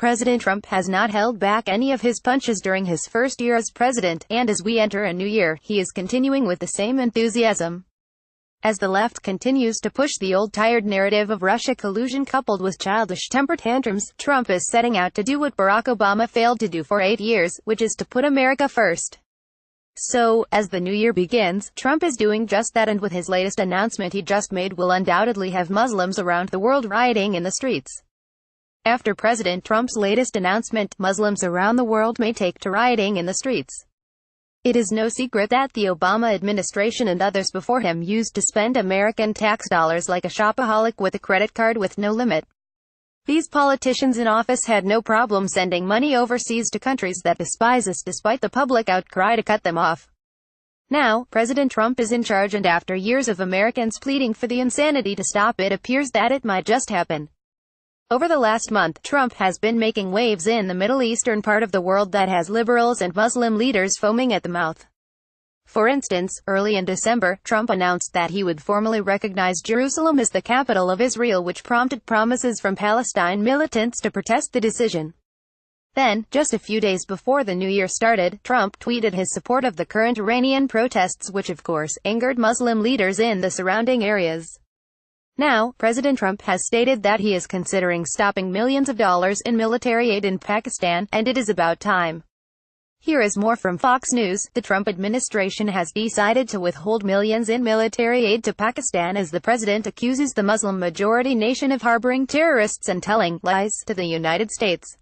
President Trump has not held back any of his punches during his first year as president, and as we enter a new year, he is continuing with the same enthusiasm. As the left continues to push the old tired narrative of Russia collusion coupled with childish temper tantrums, Trump is setting out to do what Barack Obama failed to do for 8 years, which is to put America first. So, as the new year begins, Trump is doing just that, and with his latest announcement he just made will undoubtedly have Muslims around the world rioting in the streets. After President Trump's latest announcement, Muslims around the world may take to rioting in the streets. It is no secret that the Obama administration and others before him used to spend American tax dollars like a shopaholic with a credit card with no limit. These politicians in office had no problem sending money overseas to countries that despise us despite the public outcry to cut them off. Now, President Trump is in charge, and after years of Americans pleading for the insanity to stop, it appears that it might just happen. Over the last month, Trump has been making waves in the Middle Eastern part of the world that has liberals and Muslim leaders foaming at the mouth. For instance, early in December, Trump announced that he would formally recognize Jerusalem as the capital of Israel, which prompted promises from Palestine militants to protest the decision. Then, just a few days before the new year started, Trump tweeted his support of the current Iranian protests, which of course angered Muslim leaders in the surrounding areas. Now, President Trump has stated that he is considering stopping millions of dollars in military aid in Pakistan, and it is about time. Here is more from Fox News. The Trump administration has decided to withhold millions in military aid to Pakistan as the president accuses the Muslim-majority nation of harboring terrorists and telling lies to the United States.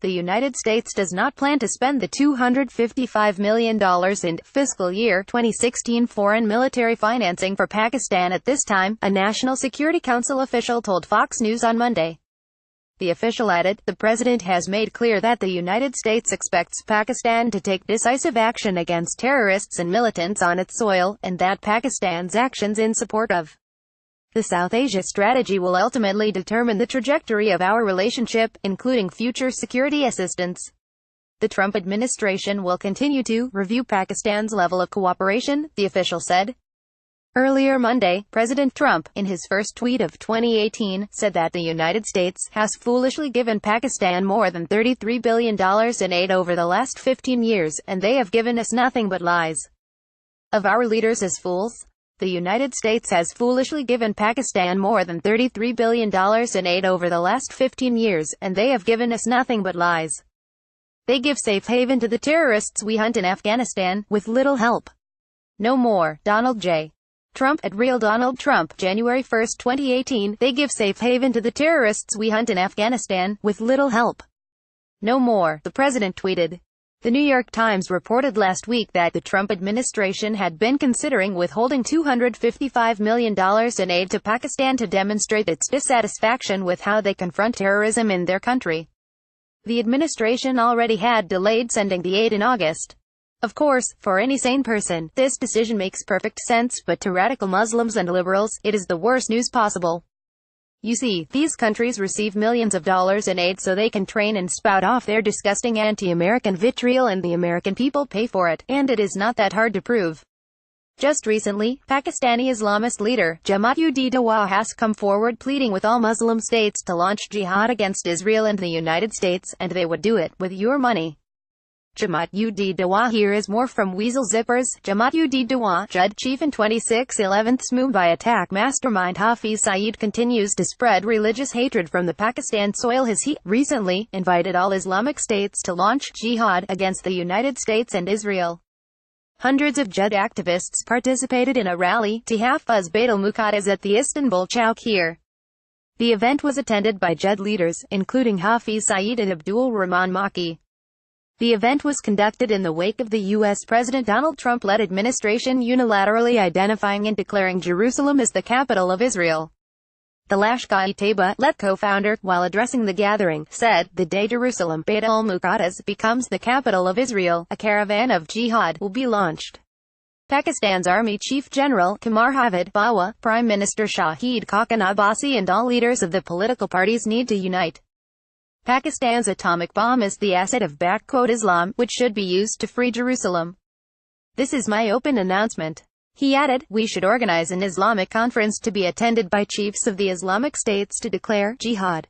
The United States does not plan to spend the $255 million in fiscal year 2016 foreign military financing for Pakistan at this time, a National Security Council official told Fox News on Monday. The official added, the president has made clear that the United States expects Pakistan to take decisive action against terrorists and militants on its soil, and that Pakistan's actions in support of the South Asia strategy will ultimately determine the trajectory of our relationship, including future security assistance. The Trump administration will continue to review Pakistan's level of cooperation, the official said. Earlier Monday, President Trump, in his first tweet of 2018, said that the United States has foolishly given Pakistan more than $33 billion in aid over the last 15 years, and they have given us nothing but lies. Of our leaders as fools? The United States has foolishly given Pakistan more than $33 billion in aid over the last 15 years, and they have given us nothing but lies. They give safe haven to the terrorists we hunt in Afghanistan, with little help. No more. Donald J. Trump, at Real Donald Trump, January 1, 2018, they give safe haven to the terrorists we hunt in Afghanistan, with little help. No more, the president tweeted. The New York Times reported last week that the Trump administration had been considering withholding $255 million in aid to Pakistan to demonstrate its dissatisfaction with how they confront terrorism in their country. The administration already had delayed sending the aid in August. Of course, for any sane person, this decision makes perfect sense, but to radical Muslims and liberals, it is the worst news possible. You see, these countries receive millions of dollars in aid so they can train and spout off their disgusting anti-American vitriol, and the American people pay for it, and it is not that hard to prove. Just recently, Pakistani Islamist leader, Jamaat-ud-Dawa has come forward pleading with all Muslim states to launch jihad against Israel and the United States, and they would do it with your money. Jamaat-ud-Dawa. Here is more from Weasel Zippers. Jamaat-ud-Dawa, Judd chief in 26/11th's Mumbai attack mastermind Hafiz Saeed continues to spread religious hatred from the Pakistan soil as he, recently, invited all Islamic states to launch jihad against the United States and Israel. Hundreds of Judd activists participated in a rally to Hafez Bait al-Muqaddas at the Istanbul Chowk here. The event was attended by Judd leaders, including Hafiz Saeed and Abdul Rahman Maki. The event was conducted in the wake of the U.S. President Donald Trump-led administration unilaterally identifying and declaring Jerusalem as the capital of Israel. The Lashkar-e-Taiba, LET co-founder, while addressing the gathering, said, "The day Jerusalem, Beit al-Muqaddas, becomes the capital of Israel, a caravan of jihad will be launched." Pakistan's Army Chief General Qamar Javed Bajwa, Prime Minister Shahid Khaqan Abbasi and all leaders of the political parties need to unite. Pakistan's atomic bomb is the asset of Islam, which should be used to free Jerusalem. This is my open announcement. He added, we should organize an Islamic conference to be attended by chiefs of the Islamic states to declare jihad.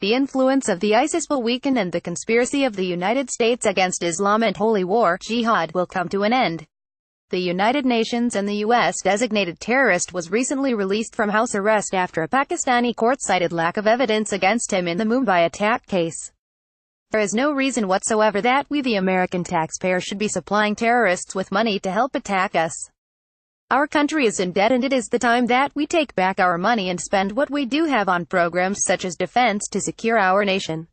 The influence of the ISIS will weaken and the conspiracy of the United States against Islam and holy war, jihad, will come to an end. The United Nations and the U.S. designated terrorist was recently released from house arrest after a Pakistani court cited lack of evidence against him in the Mumbai attack case. There is no reason whatsoever that we, the American taxpayer, should be supplying terrorists with money to help attack us. Our country is in debt, and it is the time that we take back our money and spend what we do have on programs such as defense to secure our nation.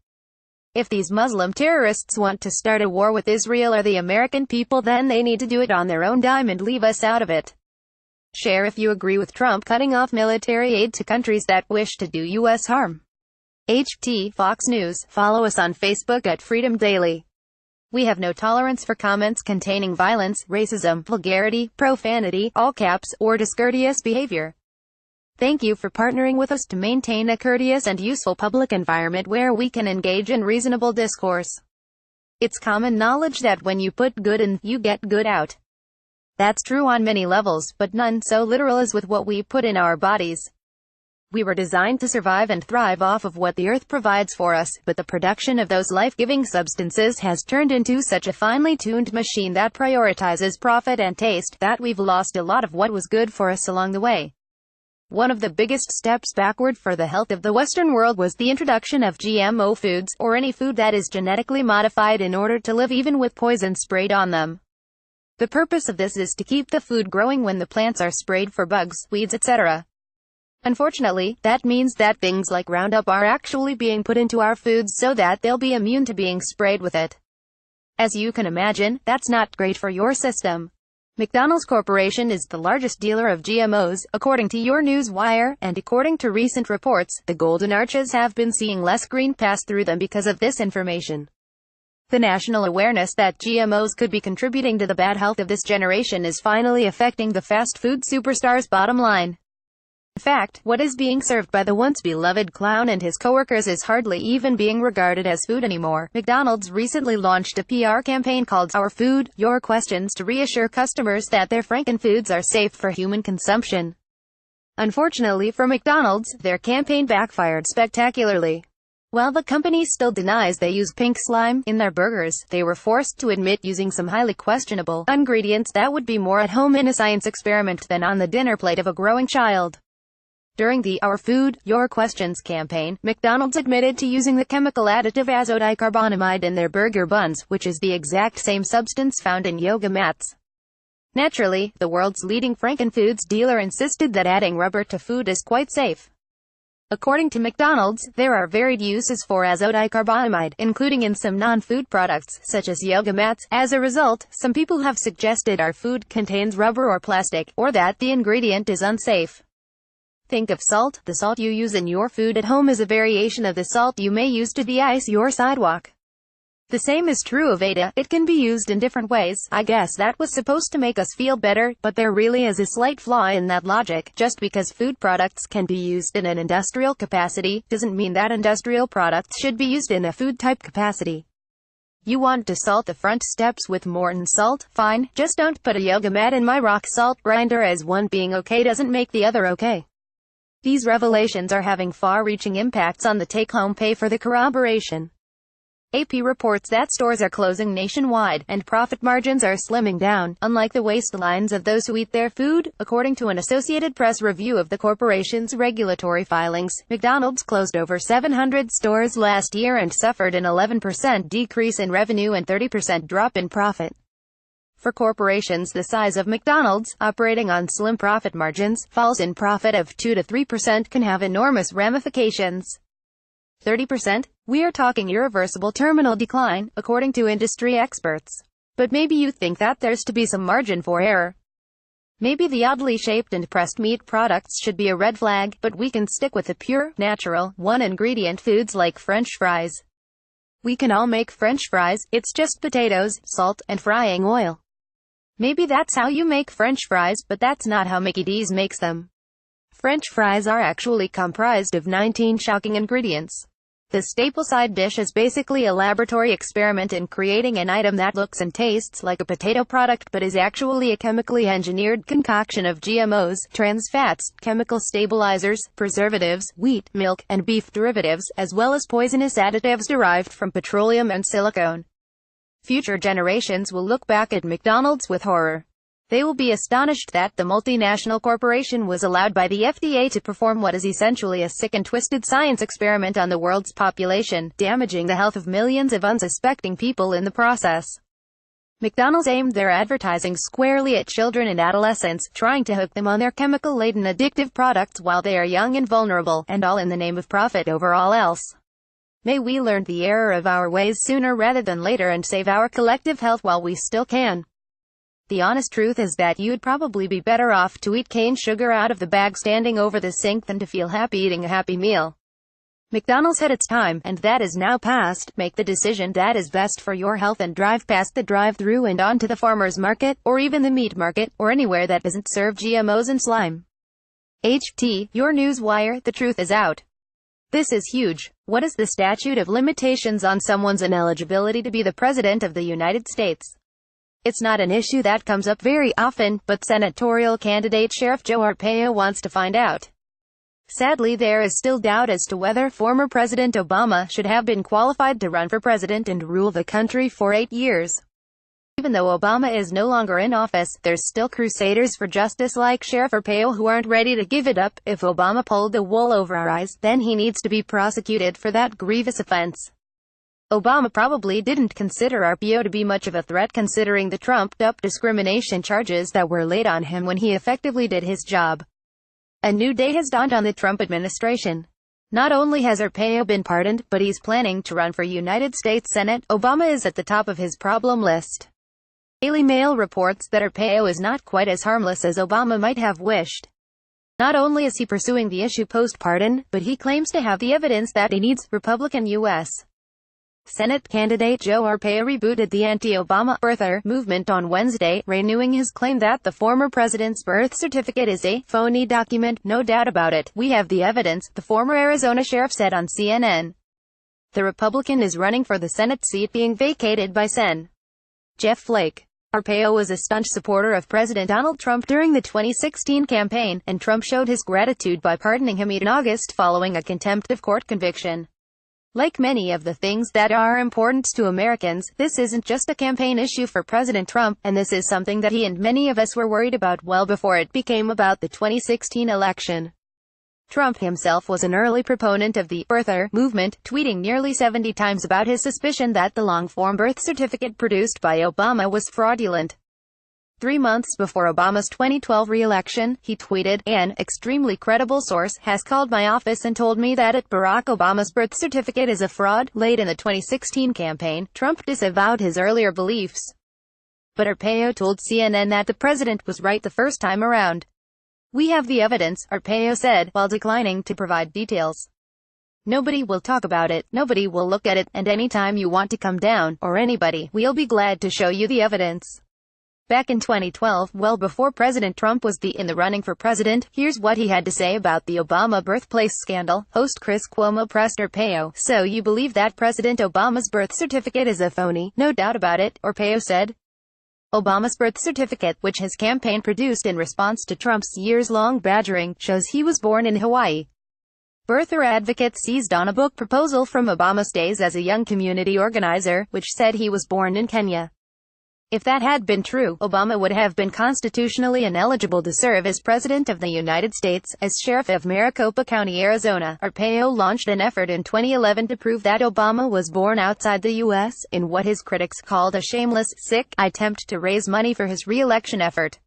If these Muslim terrorists want to start a war with Israel or the American people, then they need to do it on their own dime and leave us out of it. Share if you agree with Trump cutting off military aid to countries that wish to do U.S. harm. HT Fox News. Follow us on Facebook at Freedom Daily. We have no tolerance for comments containing violence, racism, vulgarity, profanity, all caps, or discourteous behavior. Thank you for partnering with us to maintain a courteous and useful public environment where we can engage in reasonable discourse. It's common knowledge that when you put good in, you get good out. That's true on many levels, but none so literal as with what we put in our bodies. We were designed to survive and thrive off of what the earth provides for us, but the production of those life-giving substances has turned into such a finely tuned machine that prioritizes profit and taste, that we've lost a lot of what was good for us along the way. One of the biggest steps backward for the health of the Western world was the introduction of GMO foods, or any food that is genetically modified in order to live, even with poison sprayed on them. The purpose of this is to keep the food growing when the plants are sprayed for bugs, weeds, etc. Unfortunately, that means that things like Roundup are actually being put into our foods so that they'll be immune to being sprayed with it. As you can imagine, that's not great for your system. McDonald's Corporation is the largest dealer of GMOs, according to your Newswire, and according to recent reports, the Golden Arches have been seeing less green pass through them because of this information. The national awareness that GMOs could be contributing to the bad health of this generation is finally affecting the fast food superstars' bottom line. In fact, what is being served by the once beloved clown and his coworkers is hardly even being regarded as food anymore. McDonald's recently launched a PR campaign called Our Food, Your Questions to reassure customers that their frankenfoods are safe for human consumption. Unfortunately for McDonald's, their campaign backfired spectacularly. While the company still denies they use pink slime in their burgers, they were forced to admit using some highly questionable ingredients that would be more at home in a science experiment than on the dinner plate of a growing child. During the Our Food, Your Questions campaign, McDonald's admitted to using the chemical additive azodicarbonamide in their burger buns, which is the exact same substance found in yoga mats. Naturally, the world's leading frankenfoods dealer insisted that adding rubber to food is quite safe. According to McDonald's, there are varied uses for azodicarbonamide, including in some non-food products, such as yoga mats. As a result, some people have suggested our food contains rubber or plastic, or that the ingredient is unsafe. Think of salt. The salt you use in your food at home is a variation of the salt you may use to de-ice your sidewalk. The same is true of Ada. It can be used in different ways. I guess that was supposed to make us feel better, but there really is a slight flaw in that logic. Just because food products can be used in an industrial capacity, doesn't mean that industrial products should be used in a food-type capacity. You want to salt the front steps with Morton salt? Fine, just don't put a yoga mat in my rock salt grinder, as one being okay doesn't make the other okay. These revelations are having far-reaching impacts on the take-home pay for the corporation. AP reports that stores are closing nationwide, and profit margins are slimming down, unlike the waistlines of those who eat their food. According to an Associated Press review of the corporation's regulatory filings, McDonald's closed over 700 stores last year and suffered an 11% decrease in revenue and 30% drop in profit. For corporations the size of McDonald's, operating on slim profit margins, falls in profit of 2 to 3% can have enormous ramifications. 30%? We are talking irreversible terminal decline, according to industry experts. But maybe you think that there's to be some margin for error. Maybe the oddly shaped and pressed meat products should be a red flag, but we can stick with the pure, natural, one-ingredient foods like French fries. We can all make French fries. It's just potatoes, salt, and frying oil. Maybe that's how you make French fries, but that's not how Mickey D's makes them. French fries are actually comprised of 19 shocking ingredients. The staple side dish is basically a laboratory experiment in creating an item that looks and tastes like a potato product but is actually a chemically engineered concoction of GMOs, trans fats, chemical stabilizers, preservatives, wheat, milk, and beef derivatives, as well as poisonous additives derived from petroleum and silicone. Future generations will look back at McDonald's with horror. They will be astonished that the multinational corporation was allowed by the FDA to perform what is essentially a sick and twisted science experiment on the world's population, damaging the health of millions of unsuspecting people in the process. McDonald's aimed their advertising squarely at children and adolescents, trying to hook them on their chemical-laden addictive products while they are young and vulnerable, and all in the name of profit over all else. May we learn the error of our ways sooner rather than later and save our collective health while we still can. The honest truth is that you'd probably be better off to eat cane sugar out of the bag standing over the sink than to feel happy eating a happy meal. McDonald's had its time, and that is now past. Make the decision that is best for your health and drive past the drive-thru and on to the farmer's market, or even the meat market, or anywhere that doesn't serve GMOs and slime. HT, your news wire, the truth is out. This is huge. What is the statute of limitations on someone's ineligibility to be the President of the United States? It's not an issue that comes up very often, but senatorial candidate Sheriff Joe Arpaio wants to find out. Sadly, there is still doubt as to whether former President Obama should have been qualified to run for president and rule the country for 8 years. Even though Obama is no longer in office, there's still crusaders for justice like Sheriff Arpaio who aren't ready to give it up. If Obama pulled the wool over our eyes, then he needs to be prosecuted for that grievous offense. Obama probably didn't consider Arpaio to be much of a threat considering the trumped-up discrimination charges that were laid on him when he effectively did his job. A new day has dawned on the Trump administration. Not only has Arpaio been pardoned, but he's planning to run for United States Senate. Obama is at the top of his problem list. Daily Mail reports that Arpaio is not quite as harmless as Obama might have wished. Not only is he pursuing the issue post-pardon, but he claims to have the evidence that he needs. Republican U.S. Senate candidate Joe Arpaio rebooted the anti-Obama birther movement on Wednesday, renewing his claim that the former president's birth certificate is a phony document. No doubt about it, we have the evidence, the former Arizona sheriff said on CNN. The Republican is running for the Senate seat being vacated by Sen. Jeff Flake. Arpaio was a staunch supporter of President Donald Trump during the 2016 campaign, and Trump showed his gratitude by pardoning him in August following a contempt of court conviction. Like many of the things that are important to Americans, this isn't just a campaign issue for President Trump, and this is something that he and many of us were worried about well before it became about the 2016 election. Trump himself was an early proponent of the birther movement, tweeting nearly 70 times about his suspicion that the long-form birth certificate produced by Obama was fraudulent. 3 months before Obama's 2012 re-election, he tweeted, "An extremely credible source has called my office and told me that Barack Obama's birth certificate is a fraud." Late in the 2016 campaign, Trump disavowed his earlier beliefs. But Arpaio told CNN that the president was right the first time around. "We have the evidence," Arpaio said, while declining to provide details. "Nobody will talk about it, nobody will look at it, and anytime you want to come down, or anybody, we'll be glad to show you the evidence." Back in 2012, well before President Trump was in the running for president, here's what he had to say about the Obama birthplace scandal. Host Chris Cuomo pressed Arpaio, "So you believe that President Obama's birth certificate is a phony?" "No doubt about it," Arpaio said. Obama's birth certificate, which his campaign produced in response to Trump's years-long badgering, shows he was born in Hawaii. Birther advocates seized on a book proposal from Obama's days as a young community organizer, which said he was born in Kenya. If that had been true, Obama would have been constitutionally ineligible to serve as President of the United States. As Sheriff of Maricopa County, Arizona, Arpaio launched an effort in 2011 to prove that Obama was born outside the U.S., in what his critics called a shameless, sick attempt to raise money for his re-election effort.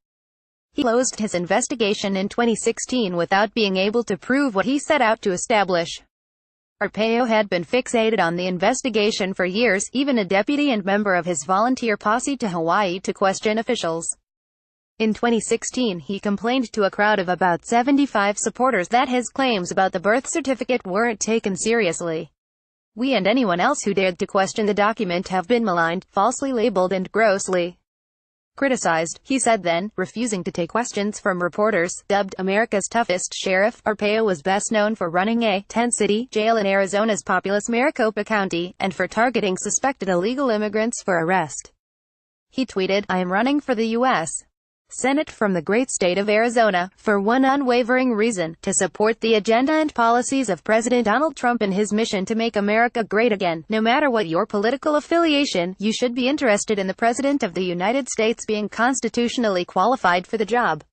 He closed his investigation in 2016 without being able to prove what he set out to establish. Arpaio had been fixated on the investigation for years, even a deputy and member of his volunteer posse to Hawaii to question officials. In 2016, he complained to a crowd of about 75 supporters that his claims about the birth certificate weren't taken seriously. "We and anyone else who dared to question the document have been maligned, falsely labeled and grossly criticized, he said then, refusing to take questions from reporters. Dubbed America's toughest sheriff, Arpaio was best known for running a tent-city jail in Arizona's populous Maricopa County, and for targeting suspected illegal immigrants for arrest. He tweeted, "I am running for the U.S. Senate from the great state of Arizona, for one unwavering reason, to support the agenda and policies of President Donald Trump in his mission to make America great again. No matter what your political affiliation, you should be interested in the President of the United States being constitutionally qualified for the job.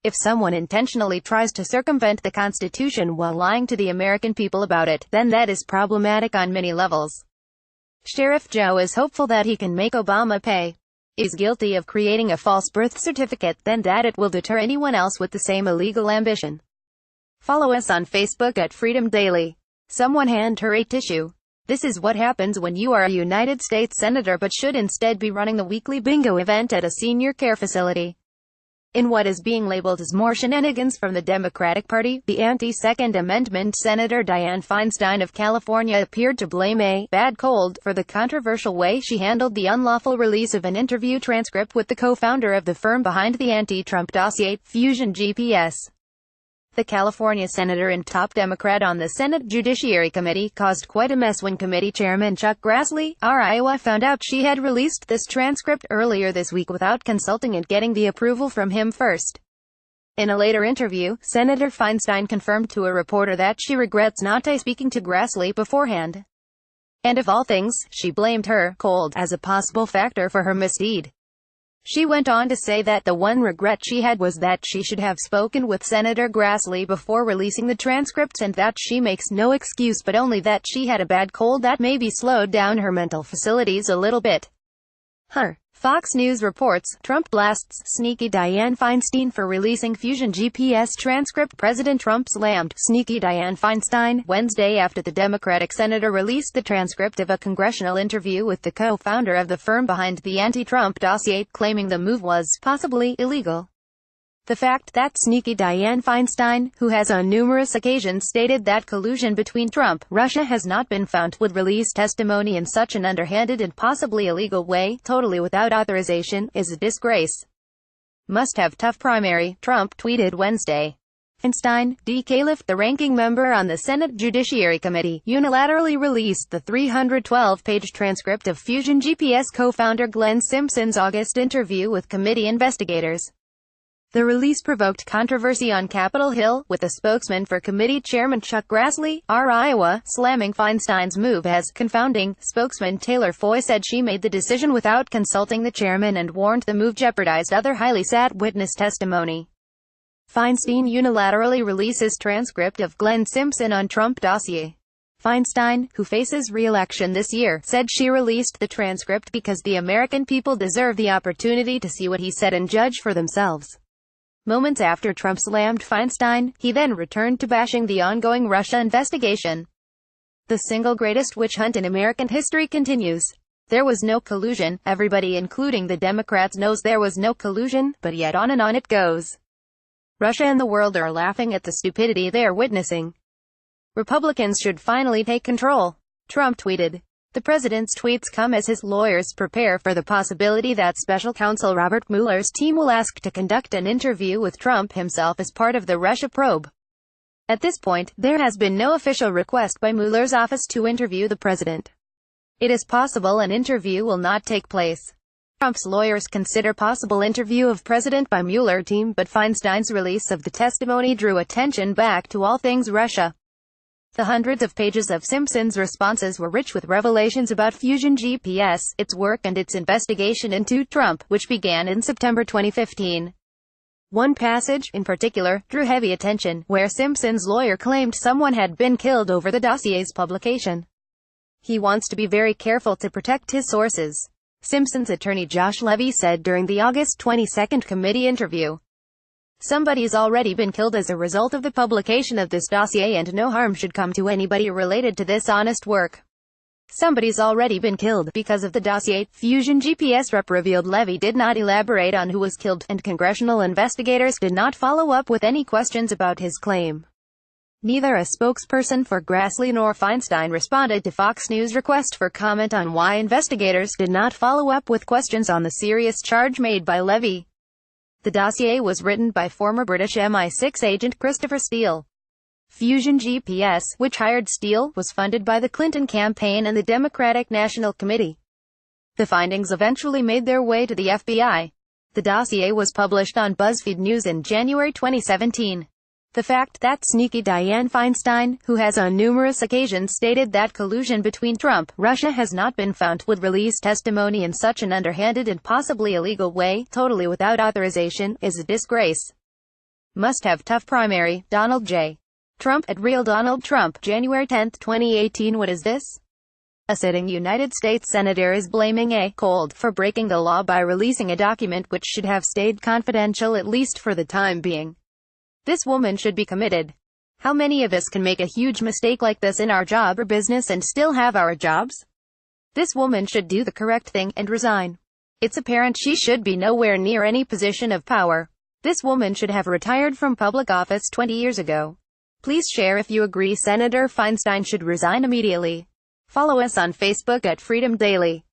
If someone intentionally tries to circumvent the Constitution while lying to the American people about it, then that is problematic on many levels." Sheriff Joe is hopeful that he can make Obama pay. Is guilty of creating a false birth certificate, then that it will deter anyone else with the same illegal ambition. Follow us on Facebook at Freedom Daily. Someone hand her a tissue. This is what happens when you are a United States Senator but should instead be running the weekly bingo event at a senior care facility. In what is being labeled as more shenanigans from the Democratic Party, the anti-Second Amendment Senator Dianne Feinstein of California appeared to blame a bad cold for the controversial way she handled the unlawful release of an interview transcript with the co-founder of the firm behind the anti-Trump dossier, Fusion GPS. The California senator and top Democrat on the Senate Judiciary Committee caused quite a mess when committee chairman Chuck Grassley, Iowa, found out she had released this transcript earlier this week without consulting and getting the approval from him first. In a later interview, Senator Feinstein confirmed to a reporter that she regrets not speaking to Grassley beforehand. And of all things, she blamed her cold as a possible factor for her misdeed. She went on to say that the one regret she had was that she should have spoken with Senator Grassley before releasing the transcripts, and that she makes no excuse but only that she had a bad cold that maybe slowed down her mental facilities a little bit. Fox News reports, Trump blasts sneaky Dianne Feinstein for releasing Fusion GPS transcript. President Trump slammed sneaky Dianne Feinstein Wednesday after the Democratic senator released the transcript of a congressional interview with the co-founder of the firm behind the anti-Trump dossier, claiming the move was possibly illegal. The fact that sneaky Dianne Feinstein, who has on numerous occasions stated that collusion between Trump, Russia has not been found, would release testimony in such an underhanded and possibly illegal way, totally without authorization, is a disgrace. Must have tough primary, Trump tweeted Wednesday. Feinstein, D. Califf, the ranking member on the Senate Judiciary Committee, unilaterally released the 312-page transcript of Fusion GPS co-founder Glenn Simpson's August interview with committee investigators. The release provoked controversy on Capitol Hill, with a spokesman for committee chairman Chuck Grassley, Iowa, slamming Feinstein's move as confounding. Spokesman Taylor Foy said she made the decision without consulting the chairman and warned the move jeopardized other highly sought witness testimony. Feinstein unilaterally releases transcript of Glenn Simpson on Trump dossier. Feinstein, who faces re-election this year, said she released the transcript because the American people deserve the opportunity to see what he said and judge for themselves. Moments after Trump slammed Feinstein, he then returned to bashing the ongoing Russia investigation. The single greatest witch hunt in American history continues. There was no collusion. Everybody, including the Democrats, knows there was no collusion, but yet on and on it goes. Russia and the world are laughing at the stupidity they're witnessing. Republicans should finally take control. Trump tweeted. The president's tweets come as his lawyers prepare for the possibility that special counsel Robert Mueller's team will ask to conduct an interview with Trump himself as part of the Russia probe. At this point, there has been no official request by Mueller's office to interview the president. It is possible an interview will not take place. Trump's lawyers consider possible interview of president by Mueller team, but Feinstein's release of the testimony drew attention back to all things Russia. The hundreds of pages of Simpson's responses were rich with revelations about Fusion GPS, its work and its investigation into Trump, which began in September 2015. One passage, in particular, drew heavy attention, where Simpson's lawyer claimed someone had been killed over the dossier's publication. He wants to be very careful to protect his sources, Simpson's attorney Josh Levy said during the August 22 committee interview. Somebody's already been killed as a result of the publication of this dossier, and no harm should come to anybody related to this honest work. Somebody's already been killed because of the dossier, Fusion GPS rep revealed. Levy did not elaborate on who was killed, and congressional investigators did not follow up with any questions about his claim. Neither a spokesperson for Grassley nor Feinstein responded to Fox News' request for comment on why investigators did not follow up with questions on the serious charge made by Levy. The dossier was written by former British MI6 agent Christopher Steele. Fusion GPS, which hired Steele, was funded by the Clinton campaign and the Democratic National Committee. The findings eventually made their way to the FBI. The dossier was published on BuzzFeed News in January 2017. The fact that sneaky Dianne Feinstein, who has on numerous occasions stated that collusion between Trump, Russia has not been found, would release testimony in such an underhanded and possibly illegal way, totally without authorization, is a disgrace. Must have tough primary. Donald J. Trump at Real Donald Trump, January 10, 2018. What is this? A sitting United States senator is blaming a cold for breaking the law by releasing a document which should have stayed confidential, at least for the time being. This woman should be committed. How many of us can make a huge mistake like this in our job or business and still have our jobs? This woman should do the correct thing and resign. It's apparent she should be nowhere near any position of power. This woman should have retired from public office 20 years ago. Please share if you agree Senator Feinstein should resign immediately. Follow us on Facebook at Freedom Daily.